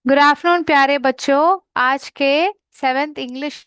Good afternoon प्यारे बच्चों। आज के सेवेंथ इंग्लिश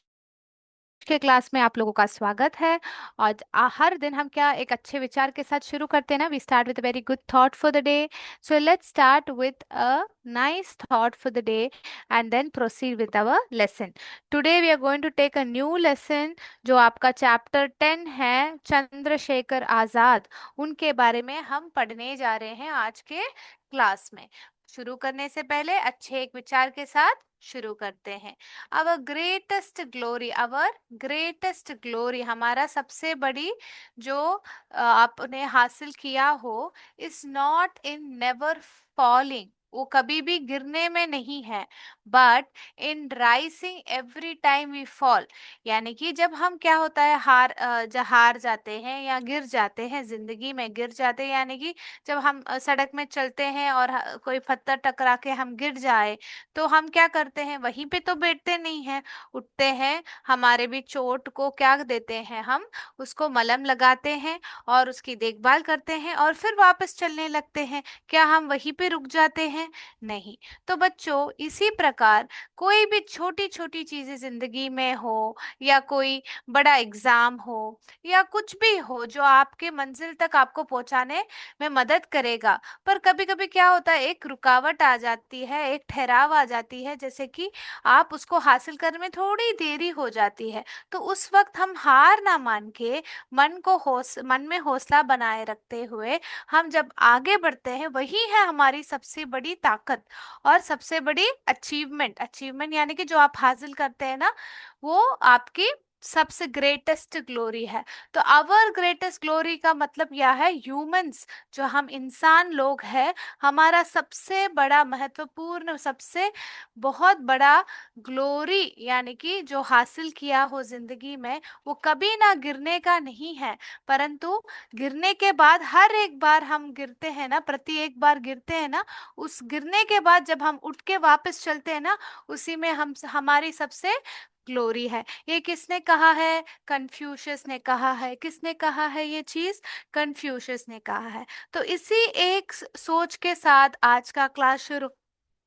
के क्लास में आप लोगों का स्वागत है। और हर दिन हम क्या एक अच्छे विचार के साथ शुरू करते हैं ना। We start with a very good thought for the day. So let's start with a nice thought for the day and then proceed with our lesson. Today we are going to take a new lesson जो आपका chapter 10 है, चंद्रशेखर आजाद। उनके बारे में हम पढ़ने जा रहे हैं आज के क्लास में। शुरू करने से पहले अच्छे एक विचार के साथ शुरू करते हैं। अवर ग्रेटेस्ट ग्लोरी, हमारा सबसे बड़ी जो आपने हासिल किया हो, is not in never falling, वो कभी भी गिरने में नहीं है, but in rising every time we fall. यानी कि जब हम क्या होता है हार जाते हैं या गिर जाते हैं, जिंदगी में गिर जाते हैं, यानी कि जब हम सड़क में चलते हैं और कोई पत्थर टकरा के हम गिर जाए, तो हम क्या करते हैं, वहीं पे तो बैठते नहीं हैं, उठते हैं। हमारे भी चोट को क्या देते हैं, हम उसको मलहम लगाते हैं और उसकी देखभाल करते हैं और फिर वापस चलने लगते हैं। क्या हम वहीं पे रुक जाते हैं? नहीं। तो बच्चों, इसी प्रकार कोई भी छोटी छोटी चीजें जिंदगी में हो, या कोई बड़ा एग्जाम हो, या कुछ भी हो जो आपके मंजिल तक आपको पहुंचाने में मदद करेगा, पर कभी कभी क्या होता है, एक रुकावट आ जाती है, एक ठहराव आ जाती है, जैसे कि आप उसको हासिल करने में थोड़ी देरी हो जाती है। तो उस वक्त हम हार ना मान के मन में हौसला बनाए रखते हुए हम जब आगे बढ़ते हैं, वही है हमारी सबसे बड़ी ताकत और सबसे बड़ी अचीवमेंट। अचीवमेंट यानी कि जो आप हासिल करते हैं ना, वो आपकी सबसे ग्रेटेस्ट ग्लोरी है। तो अवर ग्रेटेस्ट ग्लोरी का मतलब यह है, ह्यूमंस, जो हम इंसान लोग हैं, हमारा सबसे बड़ा महत्वपूर्ण, सबसे बहुत बड़ा ग्लोरी, यानी कि जो हासिल किया हो जिंदगी में, वो कभी ना गिरने का नहीं है, परंतु गिरने के बाद, हर एक बार हम गिरते हैं ना, प्रति एक बार गिरते हैं ना, उस गिरने के बाद जब हम उठ के वापस चलते हैं ना, उसी में हम हमारी सबसे ग्लोरी है। ये किसने कहा है? कन्फ्यूशियस ने कहा है। किसने कहा है ये चीज? कन्फ्यूशियस ने कहा है। तो इसी एक सोच के साथ आज का क्लास शुरू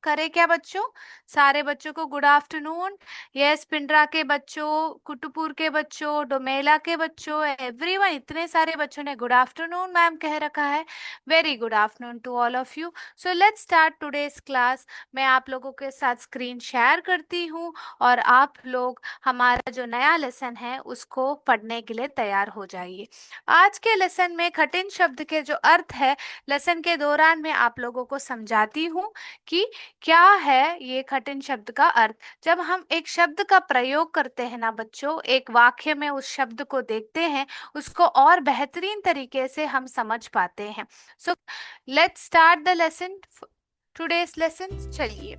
करें क्या बच्चों? सारे बच्चों को गुड आफ्टरनून। यस, पिंडरा के बच्चों, कुटुपुर के बच्चों, डोमेला के बच्चों, एवरीवन, इतने सारे बच्चों ने गुड आफ्टरनून मैम कह रखा है। Very good afternoon to all of you. So let's start today's class. मैं आप लोगों के साथ स्क्रीन शेयर करती हूँ और आप लोग हमारा जो नया लेसन है उसको पढ़ने के लिए तैयार हो जाइए। आज के लेसन में कठिन शब्द के जो अर्थ है, लेसन के दौरान मैं आप लोगों को समझाती हूँ कि क्या है ये कठिन शब्द का अर्थ। जब हम एक शब्द का प्रयोग करते हैं ना बच्चों, एक वाक्य में उस शब्द को देखते हैं, उसको और बेहतरीन तरीके से हम समझ पाते हैं। सो let's start the lesson, today's lesson. चलिए,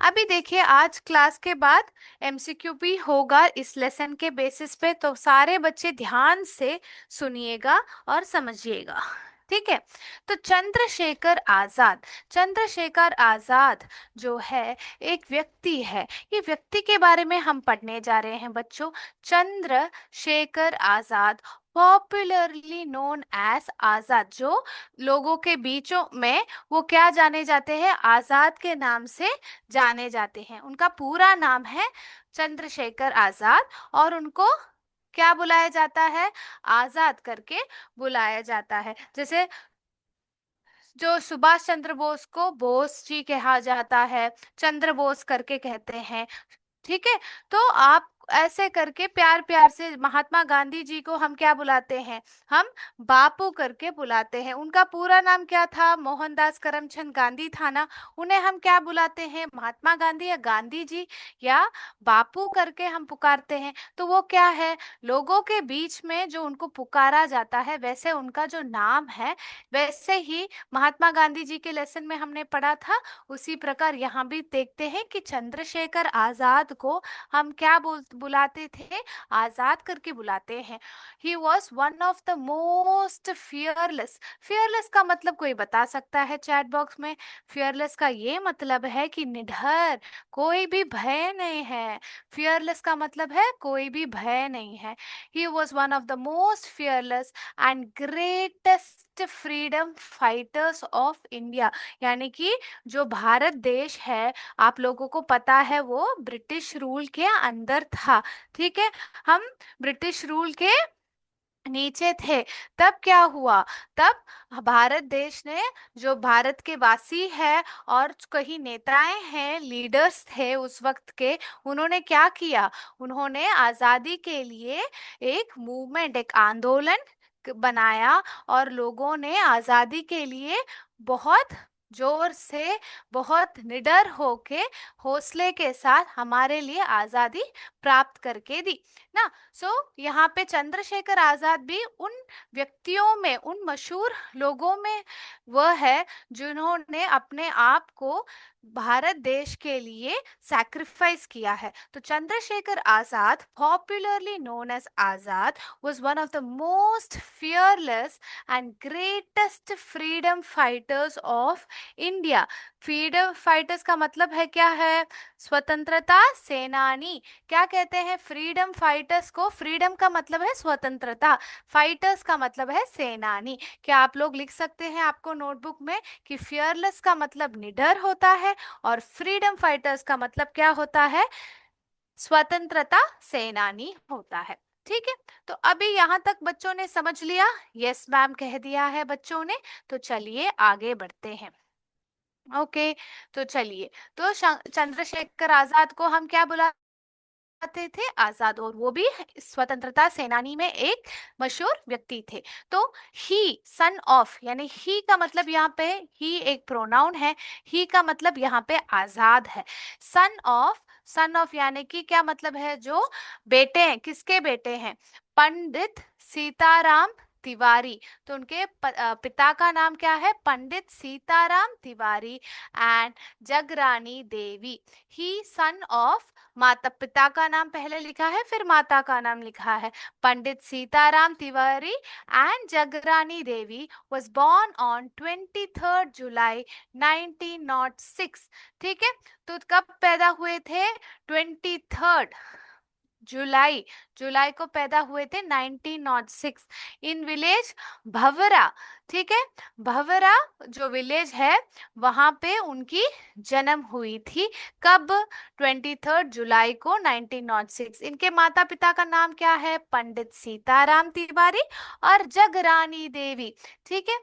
अभी देखिए, आज क्लास के बाद एमसीक्यू भी होगा इस लेसन के बेसिस पे, तो सारे बच्चे ध्यान से सुनिएगा और समझिएगा, ठीक है? तो चंद्रशेखर आजाद, चंद्रशेखर आजाद जो है, एक व्यक्ति है। ये व्यक्ति के बारे में हम पढ़ने जा रहे हैं बच्चों। Chandrashekhar Azad, popularly known as आजाद, जो लोगों के बीचों में वो क्या जाने जाते हैं, आजाद के नाम से जाने जाते हैं। उनका पूरा नाम है चंद्रशेखर आजाद, और उनको क्या बुलाया जाता है? आजाद करके बुलाया जाता है। जैसे जो सुभाष चंद्र बोस को बोस जी कहा जाता है, चंद्र बोस करके कहते हैं, ठीक है? तो आप ऐसे करके प्यार प्यार से महात्मा गांधी जी को हम क्या बुलाते हैं? हम बापू करके बुलाते हैं। उनका पूरा नाम क्या था? मोहनदास करमचंद गांधी था ना। उन्हें हम क्या बुलाते हैं? महात्मा गांधी या गांधी जी या बापू करके हम पुकारते हैं। तो वो क्या है, लोगों के बीच में जो उनको पुकारा जाता है, वैसे उनका जो नाम है, वैसे ही महात्मा गांधी जी के लेसन में हमने पढ़ा था, उसी प्रकार यहाँ भी देखते हैं कि चंद्रशेखर आजाद को हम क्या बोलते बुलाते थे, आजाद करके बुलाते हैं। He was one of the most fearless. Fearless का मतलब कोई बता सकता है चैट बॉक्स में? फियरलेस का ये मतलब है कि निडर, कोई भी भय नहीं है। फियरलेस का मतलब है कोई भी भय नहीं है। He was one of the most fearless and greatest freedom fighters of India. यानी कि जो भारत देश है, आप लोगों को पता है वो ब्रिटिश रूल के अंदर था, ठीक है, हम ब्रिटिश रूल के नीचे थे। तब क्या हुआ? तब भारत देश ने, जो भारत के वासी है और कई नेताएं हैं, लीडर्स थे उस वक्त के, उन्होंने क्या किया? उन्होंने आजादी के लिए एक मूवमेंट, एक आंदोलन बनाया और लोगों ने आजादी के लिए बहुत जोर से, बहुत निडर होके, हौसले के साथ हमारे लिए आजादी प्राप्त करके दी ना। सो यहाँ पे चंद्रशेखर आजाद भी उन व्यक्तियों में, उन मशहूर लोगों में वह है जिन्होंने अपने आप को भारत देश के लिए सैक्रिफाइस किया है। तो Chandrashekhar Azad, popularly known as Azad, was one of the most fearless and greatest freedom fighters of India। Freedom fighters का मतलब है क्या है? स्वतंत्रता सेनानी। क्या कहते हैं फ्रीडम फाइटर्स को? फ्रीडम का मतलब है स्वतंत्रता, फाइटर्स का मतलब है सेनानी। क्या आप लोग लिख सकते हैं आपको नोटबुक में कि फियरलेस का मतलब निडर होता है और फ्रीडम फाइटर्स का मतलब क्या होता है? स्वतंत्रता सेनानी होता है। ठीक है, तो अभी यहाँ तक बच्चों ने समझ लिया? यस मैम कह दिया है बच्चों ने। तो चलिए आगे बढ़ते हैं। ओके, तो चलिए, तो चंद्रशेखर आजाद को हम क्या बुलाते थे? आजाद। और वो भी स्वतंत्रता सेनानी में एक मशहूर व्यक्ति थे। तो ही, सन ऑफ, यानी ही का मतलब यहाँ पे, ही एक प्रोनाउन है, ही का मतलब यहाँ पे आजाद है। सन ऑफ, सन ऑफ यानी कि क्या मतलब है? जो बेटे हैं, किसके बेटे हैं? पंडित सीताराम तिवारी। तो उनके पिता का नाम क्या है? Pandit Sitaram Tiwari and Jagrani Devi. He son of, माता पिता का नाम पहले लिखा है फिर माता का नाम लिखा है, Pandit Sitaram Tiwari and Jagrani Devi was born on 23rd July 1906। ठीक है, तो कब पैदा हुए थे? 23rd जुलाई, जुलाई को पैदा हुए थे 1906 इन विलेज भवरा। ठीक है, भवरा जो विलेज है वहां पे उनकी जन्म हुई थी। कब? 23rd जुलाई को 1906। इनके माता पिता का नाम क्या है? पंडित सीताराम तिवारी और जगरानी देवी। ठीक है,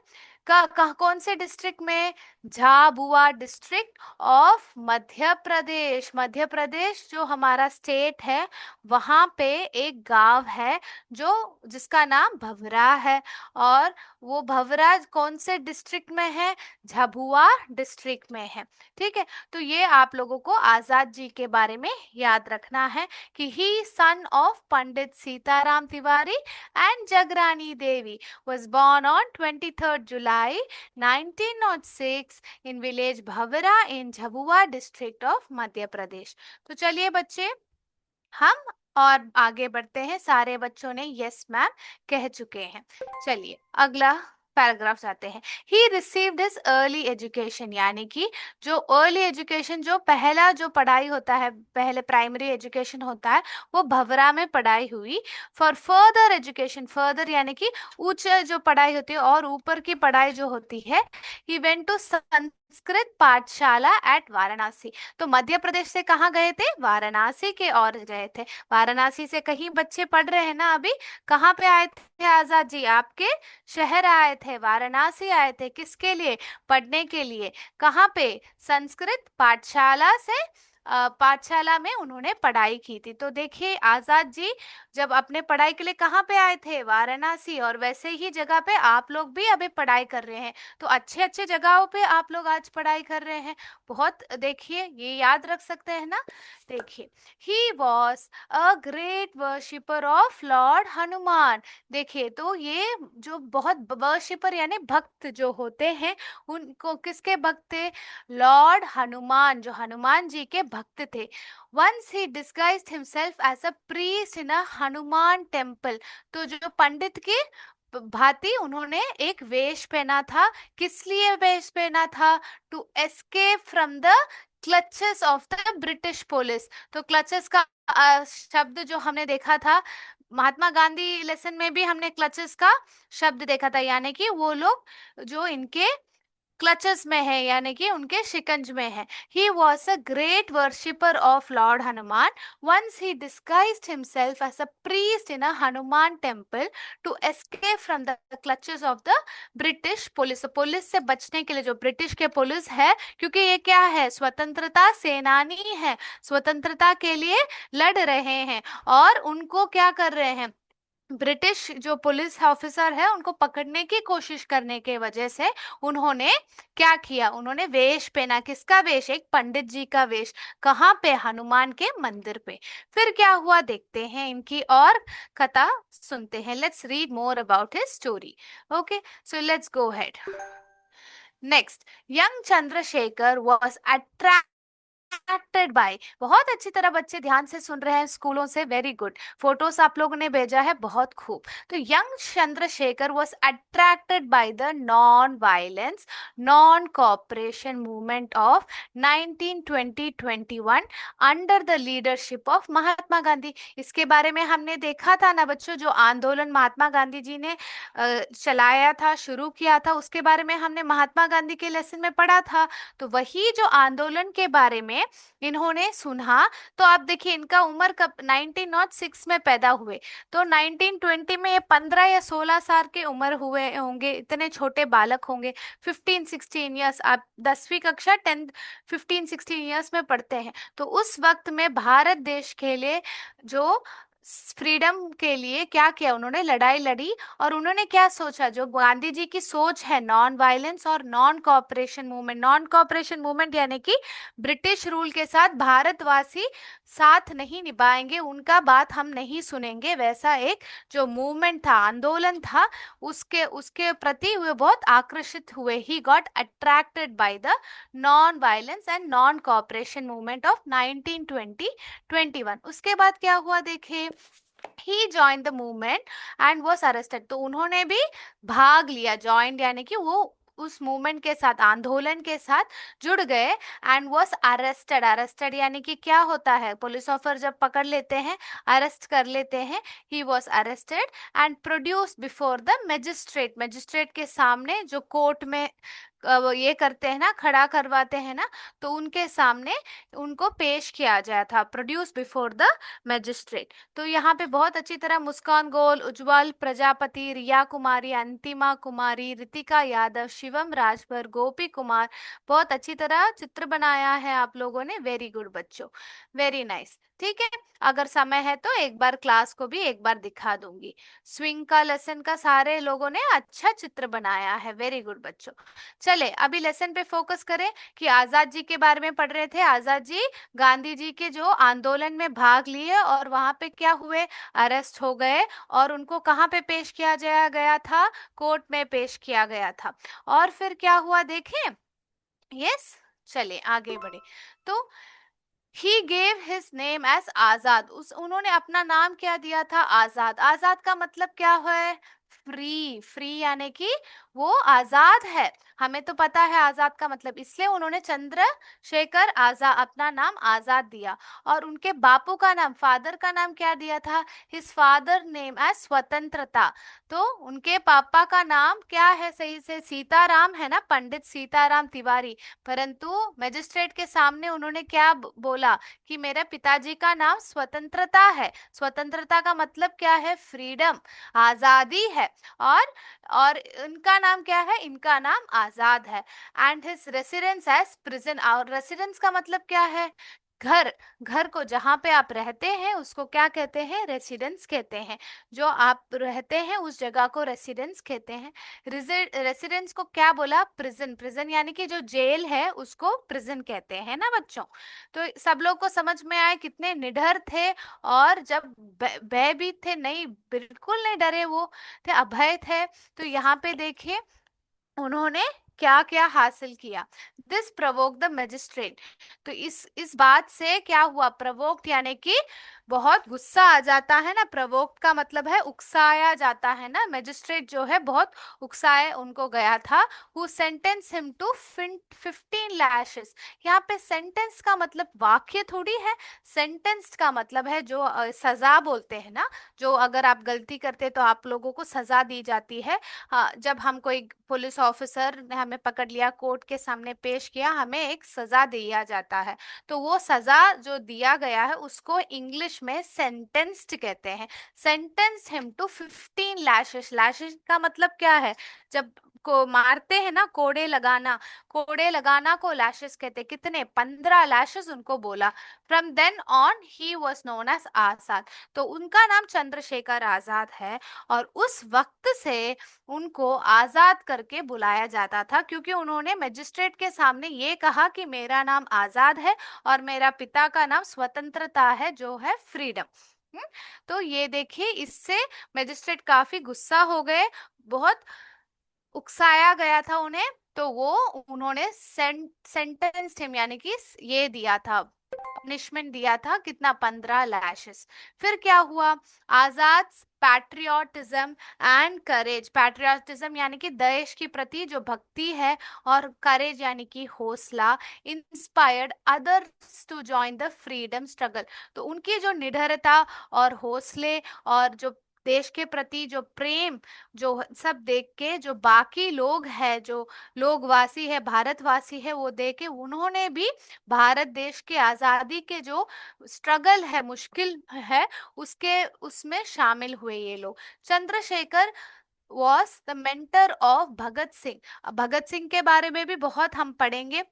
कौन से डिस्ट्रिक्ट में? Jhabua district of Madhya Pradesh. मध्य प्रदेश जो हमारा स्टेट है, वहां पे एक गांव है जो, जिसका नाम भवरा है। और वो भवरा कौन से डिस्ट्रिक्ट में है? झाबुआ डिस्ट्रिक्ट में है। ठीक है, तो ये आप लोगों को आजाद जी के बारे में याद रखना है कि he son of Pandit Sitaram Tiwari and Jagrani Devi was born on 23rd July 1906 in village Bhavara in Jhabua district of Madhya Pradesh. तो चलिए बच्चे, हम और आगे बढ़ते हैं। सारे बच्चों ने यस मैम कह चुके हैं। चलिए अगला पैराग्राफ जाते हैं। He received his early education, यानी कि जो अर्ली एजुकेशन, जो पहला जो पढ़ाई होता है, पहले प्राइमरी एजुकेशन होता है, वो भवरा में पढ़ाई हुई। फॉर फर्दर एजुकेशन, फर्दर यानी कि उच्च जो पढ़ाई होती है और ऊपर की पढ़ाई जो होती है, ही वेंट टू संस्कृत पाठशाला एट वाराणसी। तो मध्य प्रदेश से कहाँ गए थे? वाराणसी के और गए थे। वाराणसी से कहीं बच्चे पढ़ रहे हैं ना अभी? कहाँ पे आए थे आजाद जी? आपके शहर आए थे, वाराणसी आए थे। किसके लिए? पढ़ने के लिए। कहाँ पे? संस्कृत पाठशाला से, पाठशाला में उन्होंने पढ़ाई की थी। तो देखिए आजाद जी जब अपने पढ़ाई के लिए कहाँ पे आए थे? वाराणसी। और वैसे ही जगह पे आप लोग भी अभी पढ़ाई कर रहे हैं। तो अच्छे अच्छे जगहों पे आप लोग आज पढ़ाई कर रहे हैं। बहुत, देखिए ये याद रख सकते हैं ना। देखिए, ही was a great worshipper of lord Hanuman. देखिए, तो ये जो बहुत वर्शिपर यानी भक्त जो होते हैं, उनको किसके भक्त थे? लॉर्ड हनुमान, जो हनुमान जी के भक्त थे. Once he disguised himself as a priest in a Hanuman temple. तो जो पंडित की भांति उन्होंने एक वेश पहना था. किस लिए वेश पहना था? To escape from the clutches of the British police. तो क्लचेस का शब्द जो हमने देखा था महात्मा गांधी लेसन में भी हमने क्लचेस का शब्द देखा था, यानी कि वो लोग जो इनके क्लचेस में है, यानी कि उनके शिकंज में है. He was a great worshipper of lord Hanuman. Once he disguised himself as a priest in a Hanuman temple to escape from the clutches of the British police. Police से बचने के लिए, जो ब्रिटिश के पुलिस है, क्योंकि ये क्या है, स्वतंत्रता सेनानी है, स्वतंत्रता के लिए लड़ रहे हैं, और उनको क्या कर रहे हैं, ब्रिटिश जो पुलिस ऑफिसर है उनको पकड़ने की कोशिश करने के वजह से उन्होंने क्या किया, उन्होंने वेश पहना. किसका वेश? एक पंडित जी का वेश. कहाँ पे? हनुमान के मंदिर पे. फिर क्या हुआ देखते हैं, इनकी और कथा सुनते हैं. Let's read more about his story. Okay, so let's go head. Next, young Chandrashekhar was attracted bye. बहुत अच्छी तरह बच्चे ध्यान से सुन रहे हैं स्कूलों से, वेरी गुड. फोटोस आप लोगों ने भेजा है, बहुत खूब. तो young Chandrashekhar was attracted by the non violence non cooperation movement of 1920-21 under the leadership of Mahatma Gandhi. इसके बारे में हमने देखा था ना बच्चों, जो आंदोलन महात्मा गांधी जी ने चलाया था, शुरू किया था, उसके बारे में हमने महात्मा गांधी के लेसन में पढ़ा था. तो वही जो आंदोलन के बारे में इन्होंने सुना. तो आप देखिए इनका उम्र कब, 1906 में पैदा हुए, तो 1920 में ये 15 या 16 साल के उम्र हुए होंगे, इतने छोटे बालक होंगे. 15-16 ईयर्स, आप 10वीं कक्षा 10 15-16 ईयर्स में पढ़ते हैं. तो उस वक्त में भारत देश के लिए, जो फ्रीडम के लिए क्या किया, उन्होंने लड़ाई लड़ी. और उन्होंने क्या सोचा, जो गांधी जी की सोच है नॉन वायलेंस और non cooperation movement. Non cooperation movement यानी कि ब्रिटिश रूल के साथ भारतवासी साथ नहीं निभाएंगे, उनका बात हम नहीं सुनेंगे, वैसा एक जो मूवमेंट था, आंदोलन था, उसके उसके प्रति वे बहुत आकर्षित हुए. He got attracted by the non violence and non cooperation movement of 1920-21. उसके बाद क्या हुआ देखें, he join the movement and was arrested. तो उन्होंने भी भाग लिया, ज्वाइन यानी कि वो उस मूवमेंट के साथ, आंदोलन के साथ जुड़ गए. And was arrested. अरेस्टेड यानी कि क्या होता है, पुलिस ऑफिसर जब पकड़ लेते हैं, अरेस्ट कर लेते हैं. He was arrested and produce before the magistrate. Magistrate के सामने, जो कोर्ट में ये करते हैं ना, खड़ा करवाते हैं ना, तो उनके सामने उनको पेश किया जाया था, प्रोड्यूस बिफोर द मजिस्ट्रेट. तो यहाँ पे बहुत अच्छी तरह मुस्कान गोल, उज्जवल प्रजापति, रिया कुमारी, अंतिमा कुमारी, रितिका यादव, शिवम राजभर, गोपी कुमार, बहुत अच्छी तरह चित्र बनाया है आप लोगों ने. वेरी गुड बच्चों, वेरी नाइस. ठीक है, अगर समय है तो एक बार क्लास को भी एक बार दिखा दूंगी. स्विंग का लेसन का सारे लोगों ने अच्छा चित्र बनाया है, वेरी गुड बच्चों. चले अभी लेसन पे फोकस करें कि आजाद जी के बारे में पढ़ रहे थे. आजाद जी गांधी जी के जो आंदोलन में भाग लिए और वहां पे क्या हुए, अरेस्ट हो गए, और उनको कहाँ पे पेश किया जाया गया था, कोर्ट में पेश किया गया था. और फिर क्या हुआ देखें. यस, चले आगे बढ़े. तो he gave his name as Azad. उन्होंने अपना नाम क्या दिया था, आजाद. आजाद का मतलब क्या है, फ्री. फ्री यानी कि वो आजाद है. हमें तो पता है आजाद का मतलब, इसलिए उन्होंने चंद्रशेखर आजाद अपना नाम आजाद दिया. और उनके बापू का नाम, फादर का नाम क्या दिया था, हिज फादर नेम एज स्वतंत्रता. तो उनके पापा का नाम क्या है, सही से सीताराम है ना, पंडित सीताराम तिवारी. परंतु मजिस्ट्रेट के सामने उन्होंने क्या बोला कि मेरे पिताजी का नाम स्वतंत्रता है. स्वतंत्रता का मतलब क्या है, फ्रीडम, आजादी है. और इनका नाम क्या है, इनका नाम आजाद है. And his residence as prison. और रेसिडेंस का मतलब क्या है, घर. घर को, जहाँ पे आप रहते हैं उसको क्या कहते हैं, रेसिडेंस कहते हैं. जो आप रहते हैं उस जगह को रेसिडेंस कहते हैं. रेसिडेंस को क्या बोला, प्रिजन. प्रिजन यानी कि जो जेल है उसको प्रिजन कहते हैं ना बच्चों. तो सब लोग को समझ में आए कितने निडर थे, और जब भयभीत थे, नहीं बिल्कुल नहीं डरे, वो थे, अभय थे. तो यहाँ पे देखिए उन्होंने क्या क्या हासिल किया। This provoke the magistrate. तो इस बात से क्या हुआ, प्रोवोक्ड यानी कि बहुत गुस्सा आ जाता है ना, प्रोवोक्ड का मतलब है उकसाया जाता है ना, मजिस्ट्रेट जो है बहुत उकसाए उनको गया था। Who sentence him to 15 lashes. यहाँ पे सेंटेंस का मतलब वाक्य थोड़ी है, सेंटेंस का मतलब है जो सजा बोलते हैं ना, जो अगर आप गलती करते तो आप लोगों को सजा दी जाती है। हाँ, जब हम कोई पुलिस ऑफिसर ने हमें पकड़ लिया, कोर्ट के सामने पेश किया, हमें एक सजा दिया जाता है। तो वो सजा जो दिया गया है उसको इंग्लिश में सेंटेंस्ड कहते हैं। Sentence him to 15 lashes. Lashes का मतलब क्या है, जब को मारते हैं ना, कोड़े लगाना, कोड़े लगाना को लैशेस कहते हैं। कितने, 15 लैशेस उनको बोला। From then on he was known as Azad. तो उनका नाम चंद्रशेखर आजाद है, और उस वक्त से उनको आजाद करके बुलाया जाता था, क्योंकि उन्होंने मजिस्ट्रेट के सामने ये कहा कि मेरा नाम आजाद है और मेरा पिता का नाम स्वतंत्रता है, जो है फ्रीडम। तो ये देखिए, इससे मजिस्ट्रेट काफी गुस्सा हो गए, बहुत उकसाया गया था उन्हें। तो वो उन्होंने सेंटेंस हिम यानी कि ये दिया था, पनिशमेंट दिया था, कितना, 15 लैशेस। फिर क्या हुआ, आजाद पैट्रियोटिज्म एंड करेज। पैट्रियोटिज्म यानी कि देश के प्रति जो भक्ति है, और करेज यानी कि हौसला, inspired others to join the freedom struggle. तो उनकी जो निडरता और हौसले और जो देश के प्रति जो प्रेम, जो सब देख के जो बाकी लोग हैं, जो लोगवासी है, भारतवासी है, वो देख के उन्होंने भी भारत देश के आजादी के जो स्ट्रगल है, मुश्किल है, उसके उसमें शामिल हुए ये लोग। Chandrashekhar was the mentor of Bhagat Singh. Bhagat Singh के बारे में भी बहुत हम पढ़ेंगे।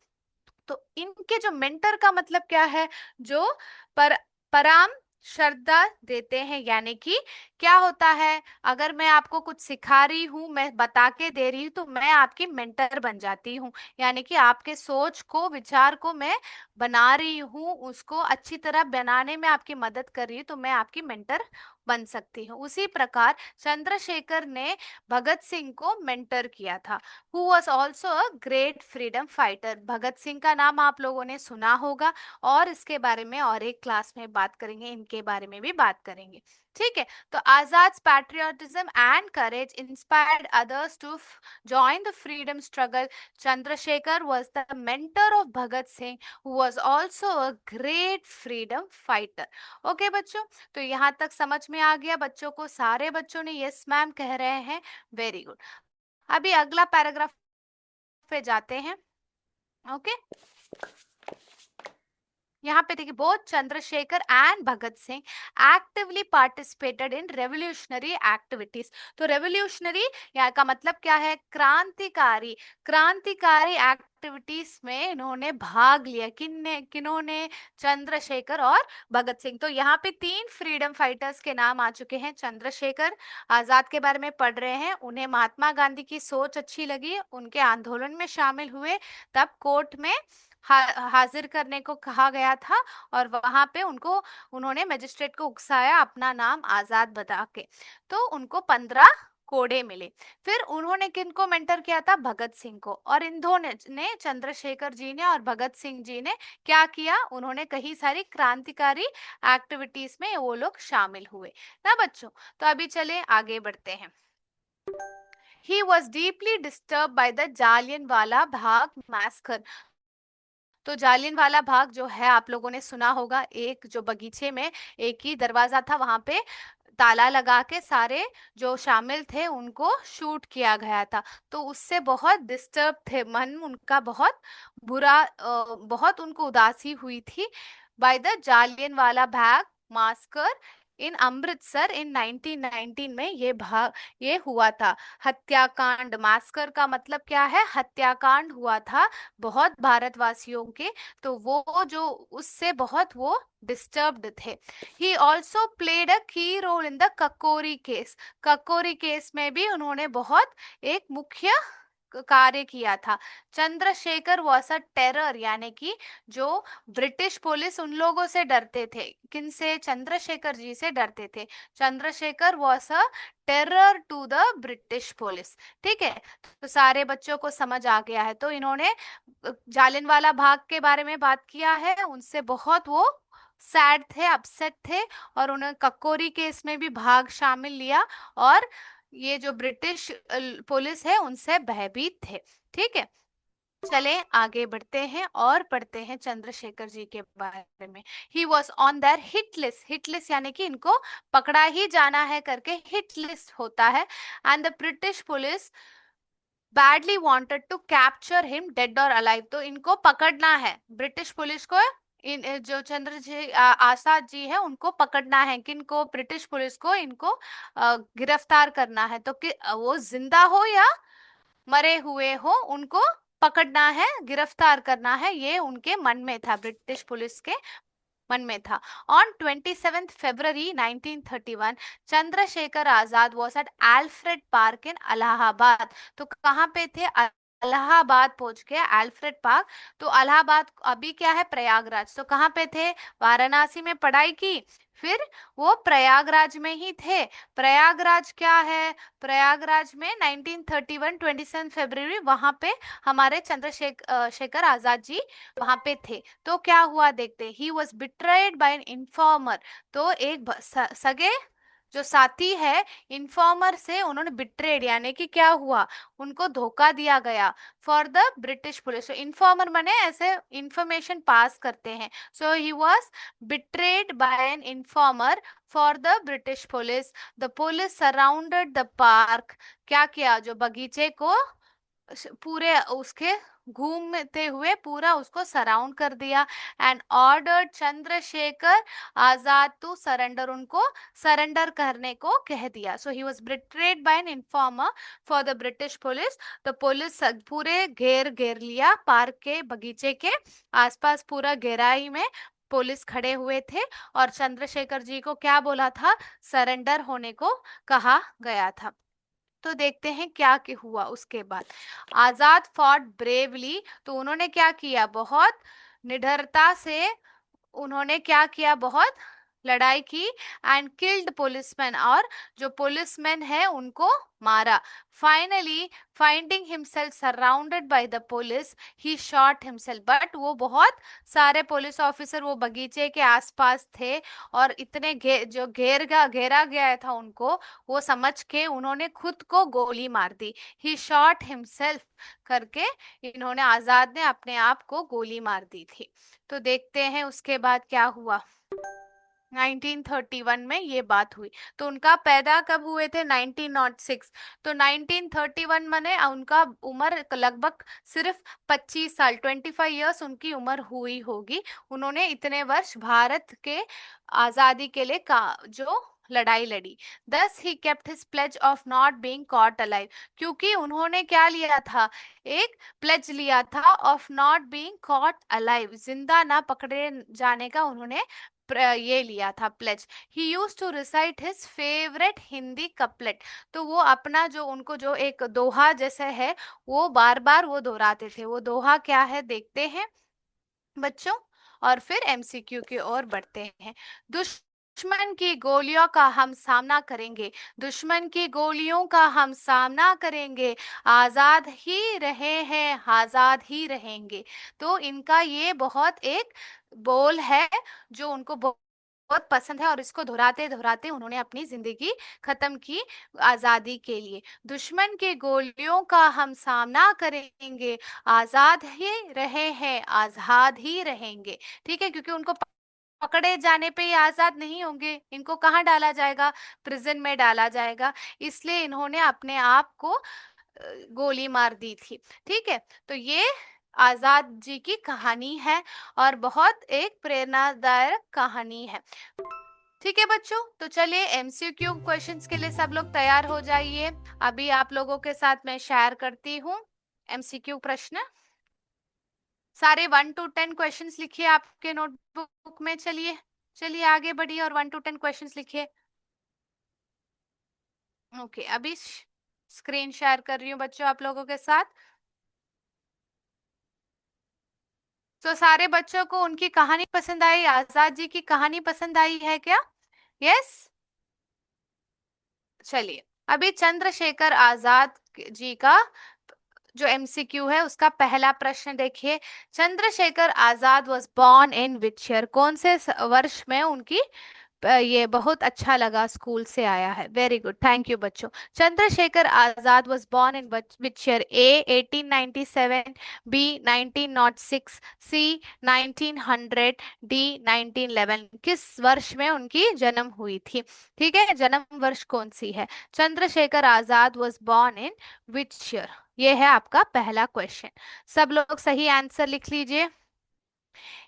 तो इनके जो मेंटर का मतलब क्या है, जो पर पराम श्रद्धा देते हैं, यानी कि क्या होता है, अगर मैं आपको कुछ सिखा रही हूँ, मैं बता के दे रही हूँ, तो मैं आपकी मेंटर बन जाती हूँ। यानी कि आपके सोच को, विचार को मैं बना रही हूँ, उसको अच्छी तरह बनाने में आपकी मदद कर रही हूँ, तो मैं आपकी मेंटर बन सकती हूँ। उसी प्रकार चंद्रशेखर ने भगत सिंह को मेंटर किया था। Who was also a great freedom fighter. Bhagat Singh का नाम आप लोगों ने सुना होगा, और इसके बारे में और एक क्लास में बात करेंगे, इनके बारे में भी बात करेंगे। ठीक है, तो Azad patriotism and courage inspired others to join the freedom struggle. Chandrashekhar was the mentor of Bhagat Singh, who was also a great freedom fighter. Okay बच्चों, तो यहाँ तक समझ में आ गया बच्चों को? सारे बच्चों ने यस मैम कह रहे हैं, वेरी गुड। अभी अगला पैराग्राफ पे जाते हैं। ओके, यहाँ पे देखिए, both Chandrashekhar and Bhagat Singh actively participated in revolutionary activities. तो रेवोल्यूशनरी यहाँ का मतलब क्या है, क्रांतिकारी, क्रांतिकारी एक्टिविटीज में इन्होंने भाग लिया। किन्होंने, चंद्रशेखर और भगत सिंह। तो यहाँ पे 3 फ्रीडम फाइटर्स के नाम आ चुके हैं। चंद्रशेखर आजाद के बारे में पढ़ रहे हैं, उन्हें महात्मा गांधी की सोच अच्छी लगी, उनके आंदोलन में शामिल हुए, तब कोर्ट में हाजिर करने को कहा गया था, और वहां पे उन्होंने मजिस्ट्रेट को उकसाया अपना नाम आजाद बता के, तो उनको 15 कोड़े मिले। फिर उन्होंने किनको मेंटर किया था, भगत सिंह को। और इन दोनों ने, चंद्रशेखर जी ने और भगत सिंह जी ने क्या किया, उन्होंने कई सारी क्रांतिकारी एक्टिविटीज में वो लोग शामिल हुए ना बच्चों। तो अभी चले आगे बढ़ते हैं। He was deeply disturbed by the Jallianwala Bagh मैसकर। तो जालियनवाला बाग जो है, आप लोगों ने सुना होगा, एक जो बगीचे में एक ही दरवाजा था, वहां पे ताला लगा के सारे जो शामिल थे उनको शूट किया गया था। तो उससे बहुत डिस्टर्ब थे, मन उनका बहुत बुरा, बहुत उनको उदासी हुई थी, by the Jallianwala Bagh massacre in Amritsar in 1919 में ये हुआ था। हत्याकांड, मास्कर का मतलब क्या है, हत्याकांड हुआ था बहुत भारतवासियों के। तो वो जो उससे बहुत वो डिस्टर्ब्ड थे। He also played a key role in the Kakori case. Kakori case में भी उन्होंने बहुत एक मुख्य कार्य किया था। चंद्रशेखर वॉज अ टेरर, यानी कि जो ब्रिटिश पुलिस उन लोगों से डरते थे, किनसे? चंद्रशेखर जी से डरते थे। Chandrashekhar was a terror to the British police. ठीक है, तो सारे बच्चों को समझ आ गया है। तो इन्होंने जालियनवाला बाग के बारे में बात किया है, उनसे बहुत वो सैड थे, अपसेट थे, और उन्होंने ककोरी केस में भी भाग शामिल लिया, और ये जो ब्रिटिश पुलिस है उनसे भयभीत थे। ठीक है, चले आगे बढ़ते हैं और पढ़ते हैं चंद्रशेखर जी के बारे में। He was on their hit list. Hit list यानी कि इनको पकड़ा ही जाना है करके हिट लिस्ट होता है। And the British police badly wanted to capture him dead और अलाइव। तो इनको पकड़ना है, ब्रिटिश पुलिस को, इन जो आजाद जी है उनको पकड़ना है। किनको? ब्रिटिश पुलिस को इनको गिरफ्तार करना है। तो कि वो जिंदा हो या मरे हुए हो, उनको पकड़ना है, गिरफ्तार करना है, ये उनके मन में था, ब्रिटिश पुलिस के मन में था। On 27 February 1931 Chandrashekhar Azad was at Alfred park इन इलाहाबाद। तो कहाँ पे थे? इलाहाबाद पहुंच के अल्फ्रेड पार्क। तो इलाहाबाद अभी क्या है? प्रयागराज। तो कहाँ पे थे? वाराणसी में पढ़ाई की, फिर वो प्रयागराज में ही थे। प्रयागराज क्या है? प्रयागराज में 1931 27 फरवरी वहां पे हमारे चंद्रशेखर शेखर आजाद जी वहां पे थे। तो क्या हुआ देखते। He was betrayed by an informer. तो एक सगे जो साथी है, इन्फॉर्मर से उन्होंने बिट्रेड यानी कि क्या हुआ, उनको धोखा दिया गया फॉर द ब्रिटिश पुलिस। तो इन्फॉर्मर माने ऐसे इंफॉर्मेशन पास करते हैं। So he was betrayed by an informer for the British police. The police surrounded the park. क्या किया? जो बगीचे को पूरे उसके घूमते हुए पूरा उसको सराउंड कर दिया। And order Chandrashekhar Azad to surrender. उनको सरेंडर करने को कह दिया। So he was betrayed by an informer for the British police. तो पुलिस पूरे घेर घेर लिया, पार्क के बगीचे के आसपास पूरा घेराई में पुलिस खड़े हुए थे, और चंद्रशेखर जी को क्या बोला था? सरेंडर होने को कहा गया था। तो देखते हैं क्या हुआ उसके बाद। आजाद फॉट ब्रेवली। तो उन्होंने क्या किया? बहुत निडरता से उन्होंने क्या किया? बहुत लड़ाई की। And killed policeman. और जो पुलिसमैन है उनको मारा। Finally finding himself surrounded by the police he shot himself. But वो बहुत सारे पुलिस ऑफिसर वो बगीचे के आसपास थे, और इतने जो घेरा गया था उनको, वो समझ के उन्होंने खुद को गोली मार दी। ही शॉट हिमसेल्फ करके इन्होंने, आजाद ने अपने आप को गोली मार दी थी। तो देखते हैं उसके बाद क्या हुआ। 1931 में ये बात हुई। तो उनका पैदा कब हुए थे? 1906। तो 1931 माने उनका उम्र लगभग सिर्फ 25 साल, 25 ईयर्स उनकी उम्र हुई होगी। उन्होंने इतने वर्ष भारत के आजादी के लिए का जो लड़ाई लड़ी। Thus he kept his pledge of not being caught alive. क्योंकि उन्होंने क्या लिया था? एक प्लेज लिया था of not being caught alive, जिंदा ना पकड़े जाने का उन्होंने ये लिया था pledge. He used to recite his favourite Hindi couplet. तो वो अपना जो उनको जो एक दोहा जैसे है वो बार बार वो दोहराते थे। वो दोहा क्या है देखते हैं बच्चों, और फिर एमसीक्यू की ओर बढ़ते हैं। दुश्मन की गोलियों का हम सामना करेंगे, दुश्मन की गोलियों का हम सामना करेंगे, आजाद ही रहे हैं आजाद ही रहेंगे। तो इनका ये बहुत एक बोल है जो उनको बहुत पसंद है, और इसको दोहराते दोहराते उन्होंने अपनी जिंदगी खत्म की आजादी के लिए। दुश्मन की गोलियों का हम सामना करेंगे, आजाद ही रहे हैं आजाद ही रहेंगे। ठीक है, क्योंकि उनको पकड़े जाने पे ये आजाद नहीं होंगे, इनको कहाँ डाला जाएगा? प्रिजन में डाला जाएगा। इसलिए इन्होंने अपने आप को गोली मार दी थी। ठीक है, तो ये आजाद जी की कहानी है, और बहुत एक प्रेरणादायक कहानी है। ठीक है बच्चों, तो चलिए एमसीक्यू क्वेश्चंस के लिए सब लोग तैयार हो जाइए। अभी आप लोगों के साथ मैं शेयर करती हूँ एमसीक्यू प्रश्न। सारे 1 to 10 क्वेश्चंस लिखिए आपके नोटबुक में। चलिए चलिए आगे बढ़िए और 1 to 10 क्वेश्चंस लिखिए। ओके, अभी स्क्रीन शेयर कर रही हूँ बच्चों आप लोगों के साथ। तो सारे बच्चों को उनकी कहानी पसंद आई, आजाद जी की कहानी पसंद आई है क्या? यस। चलिए, अभी चंद्रशेखर आजाद जी का जो एमसीक्यू है उसका पहला प्रश्न देखिए। Chandrashekhar Azad was born in which year? कौन से वर्ष में उनकी ये बहुत अच्छा लगा, स्कूल से आया है, वेरी गुड, थैंक यू बच्चों। Chandrashekhar Azad was born in which year? A 1897, B 1906, C 1900, D 1911। किस वर्ष में उनकी जन्म हुई थी? ठीक है, जन्म वर्ष कौन सी है? Chandrashekhar Azad was born in which year? ये है आपका पहला क्वेश्चन। सब लोग सही आंसर लिख लीजिए।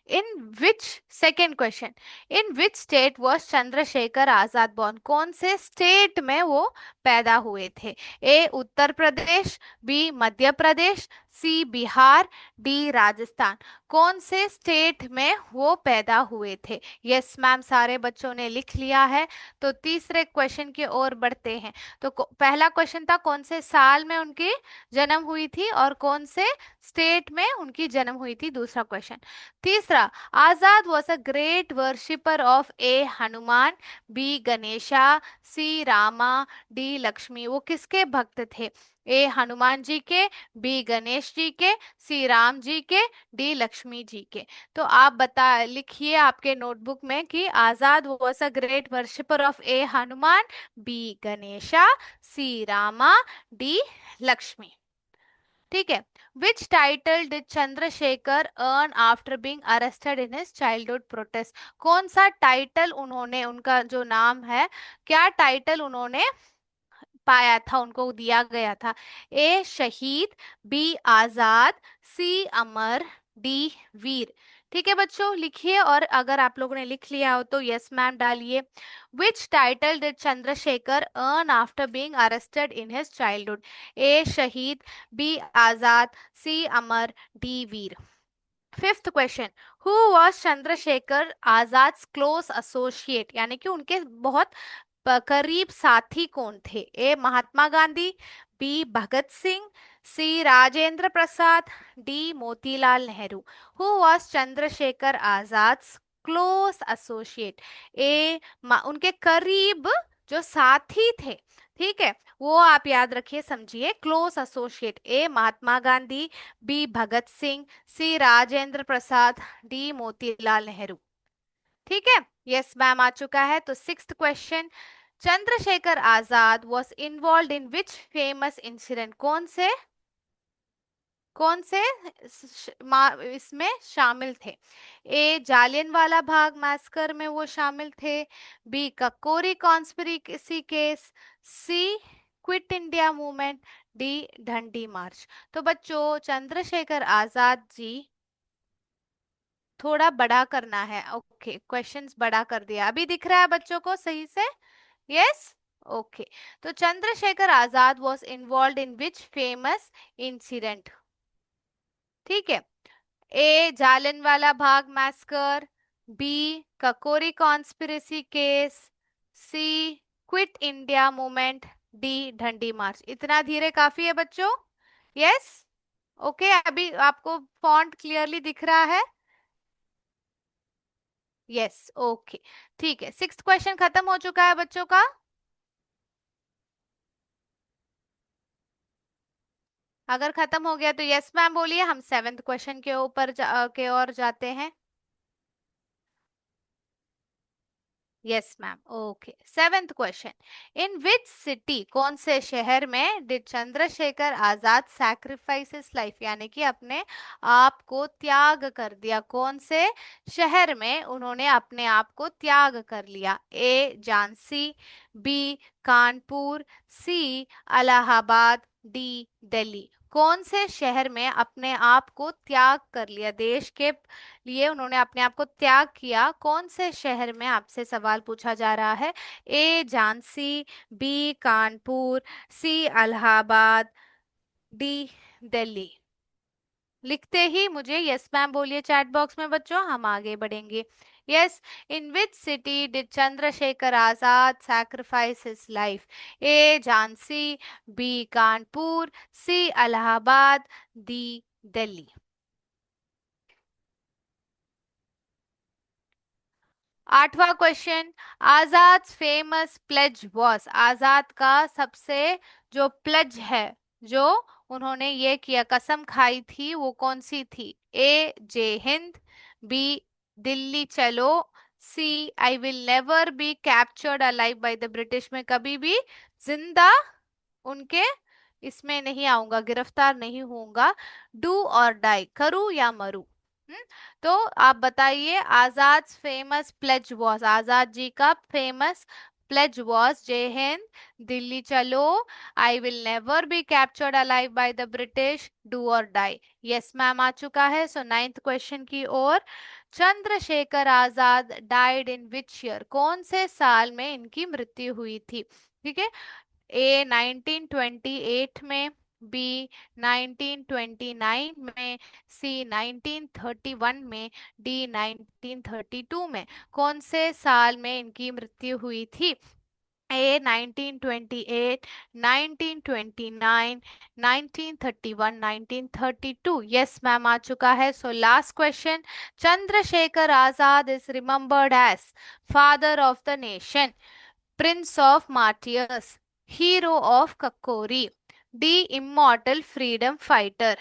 In which, second question, in which state was Chandrashekhar Azad born? कौन से स्टेट में वो पैदा हुए थे? A Uttar Pradesh, B Madhya Pradesh, C Bihar, D Rajasthan. कौन से स्टेट में वो पैदा हुए थे? यस मैम, सारे बच्चों ने लिख लिया है। तो तीसरे क्वेश्चन की ओर बढ़ते हैं। तो पहला क्वेश्चन था कौन से साल में उनकी जन्म हुई थी और कौन से स्टेट में उनकी जन्म हुई थी, दूसरा क्वेश्चन। तीसरा, Azad was a great worshipper of A Hanuman, B Ganesha, C Rama, D Lakshmi. वो किसके भक्त थे? ए हनुमान जी के, बी गणेश जी के, सी राम जी के, डी लक्ष्मी जी के। तो आप बता लिखिए आपके नोटबुक में कि Azad was a great worshipper of A Hanuman, B Ganesha, C Rama, D Lakshmi. ठीक है। Which title did Chandrashekhar earn after being arrested in his childhood protest? कौन सा टाइटल उन्होंने, उनका जो नाम है, क्या टाइटल उन्होंने पाया था, उनको दिया गया था? ए Shaheed, B Azad, C Amar, D वीर। ठीक है बच्चों, लिखिए, और अगर आप लोगों ने लिख लिया हो तो यस मैम डालिए। Which title did Chandrashekhar earn after being arrested in his childhood? A Shaheed, B Azad, C Amar, D Veer. Fifth question, who was Chandrashekhar Azad close associate, यानी कि उनके बहुत करीब साथी कौन थे? A Mahatma Gandhi, B Bhagat Singh, C Rajendra Prasad, D Motilal Nehru. Who was Chandrashekhar Azad close associate? A उनके करीब जो साथी थे, ठीक है, वो आप याद रखिए, समझिए, क्लोज एसोसिएट। ए Mahatma Gandhi, B Bhagat Singh, C Rajendra Prasad, D Motilal Nehru. ठीक है, यस मैम आ चुका है। तो sixth question, Chandrashekhar Azad was involved in which famous incident? कौन से इसमें शामिल थे? ए जालियनवाला बाग मैस्कर में वो शामिल थे, B Kakori conspiracy case, C quit India movement, D Dandi मार्च। तो बच्चों, चंद्रशेखर आजाद जी, थोड़ा बड़ा करना है, ओके, क्वेश्चंस बड़ा कर दिया, अभी दिख रहा है बच्चों को सही से? Yes, okay. तो Chandrashekhar Azad was involved in which famous incident? ठीक है, A Jallianwala Bagh massacre, B Kakori conspiracy case, C quit India movement, D Dandi march. इतना धीरे काफी है बच्चों? यस, ओके, अभी आपको फॉन्ट क्लियरली दिख रहा है? यस, ओके, ठीक है, सिक्स्थ क्वेश्चन खत्म हो चुका है बच्चों का। अगर खत्म हो गया तो यस मैम बोलिए, हम सेवेंथ क्वेश्चन के ऊपर के ओर जाते हैं। Yes ma'am, okay. Seventh question, in which city, कौन से शहर में did Chandrashekhar Azad sacrifice his life, यानी कि अपने आप को त्याग कर दिया? कौन से शहर में उन्होंने अपने आप को त्याग कर लिया? ए झांसी, बी कानपुर, सी इलाहाबाद, डी दिल्ली। कौन से शहर में अपने आप को त्याग कर लिया, देश के लिए उन्होंने अपने आप को त्याग किया? कौन से शहर में, आपसे सवाल पूछा जा रहा है। ए झांसी, बी कानपुर, सी इलाहाबाद, डी दिल्ली। लिखते ही मुझे यस मैम बोलिए चैट बॉक्स में बच्चों, हम आगे बढ़ेंगे। Yes, in which city did Chandrasekhar Azad sacrifice his life? A. Jhansi, B. Kanpur, C. Allahabad, D. Delhi. आठवां question, Azad famous pledge was, Azad का सबसे जो प्लेज है, जो उन्होंने ये किया कसम खाई थी, वो कौन सी थी? ए जय हिंद, बी दिल्ली चलो, C I will never be captured alive by the British, में कभी भी जिंदा उनके इसमें नहीं आऊंगा, गिरफ्तार नहीं होऊंगा, डू और डाई, करूं या मरूं। हम्म, तो आप बताइए, आजाद famous pledge was, Azad ji का फेमस प्लेज वॉज जय हिंद, दिल्ली चलो, आई will never be captured alive by the British, do और डाई। यस मैम, आ चुका है। सो नाइन्थ क्वेश्चन की ओर, Chandrashekhar Azad died in which year, कौन से साल में इनकी मृत्यु हुई थी? ठीक है, ए 1928 में, बी 1929 में, सी 1931 में, डी 1932 में, कौन से साल में इनकी मृत्यु हुई थी? ए 1928, 1929, 1931, 1932। यस मैम, आ चुका है। So last question, Chandrashekhar Azad is remembered as father of the nation, prince of martyrs, hero of Kakori, D immortal freedom fighter,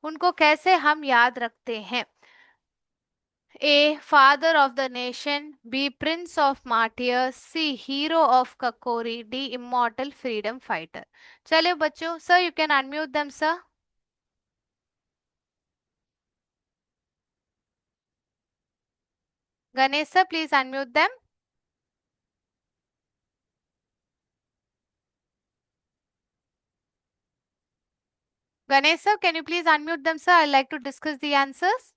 उनको कैसे हम याद रखते हैं? A father of the nation, B prince of martyrs, C hero of Kakori, D immortal freedom fighter. चलिए बच्चों, sir you can unmute them sir. Ganesh sir please unmute them. Ganesh sir can you please unmute them sir, I like to discuss the answers.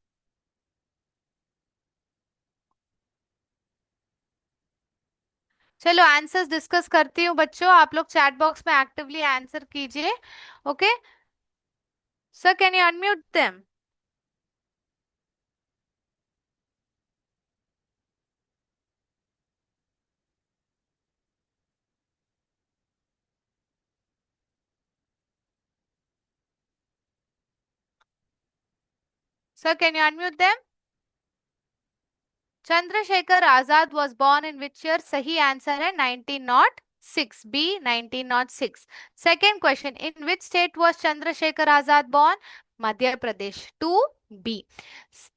चलो answers discuss करती हूँ बच्चों, आप लोग chat box में actively answer कीजिए। Okay sir, can you unmute them? Sir can you unmute them? Chandrashekhar Azad was born in which year? सही answer है 1906, B 1906। Second question, in which state was Chandrashekhar Azad born? Madhya Pradesh, two B.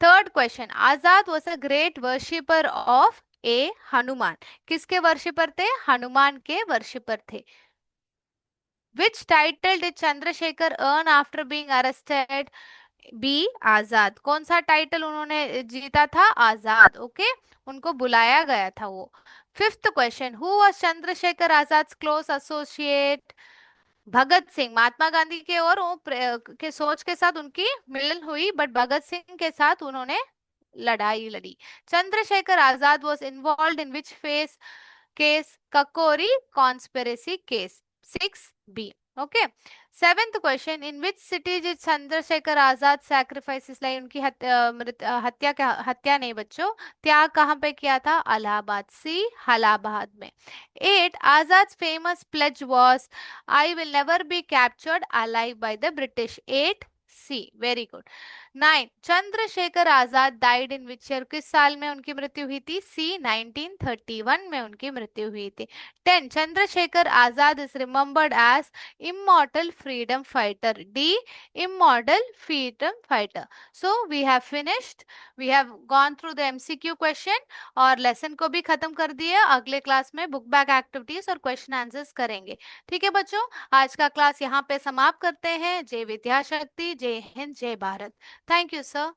Third question, Azad was a great worshipper of A Hanuman, किसके worshipper थे? हनुमान के worshipper थे। Which title did Chandrashekhar earn after being arrested? B Azad, कौन सा title उन्होंने जीता था? आजाद। ओके, उनको बुलाया गया था वो। Fifth question, who was Chandrashekhar Azad close associate? Bhagat Singh, Mahatma Gandhi के और वो के सोच के साथ उनकी मिलन हुई, बट भगत सिंह के साथ उन्होंने लड़ाई लड़ी। Chandrashekhar Azad was involved in which face case? Kakori conspiracy case, 6B। Okay, seventh question, in which city did Chandrashekhar Azad sacrifice life, उनकी हत्या नहीं बच्चों, त्याग कहाँ पे किया था? इलाहाबाद, सी इलाहाबाद में। Eight, Azad famous pledge was I will never be captured alive by the British, 8C, very good. Nine, Chandrashekhar Azad died in which year, किस साल में उनकी मृत्यु हुई थी? सी 1931 में उनकी मृत्यु हुई थी। 10, Chandrashekhar Azad is remembered as immortal freedom fighter, D immortal freedom fighter. So we have finished, we have gone through the MCQ question और लेसन को भी खत्म कर दिए। अगले क्लास में बुक बैक एक्टिविटीज और क्वेश्चन आंसर्स करेंगे। ठीक है बच्चों, आज का क्लास यहाँ पे समाप्त करते हैं। जय विद्या शक्ति, जय हिंद, जय भारत। Thank you sir.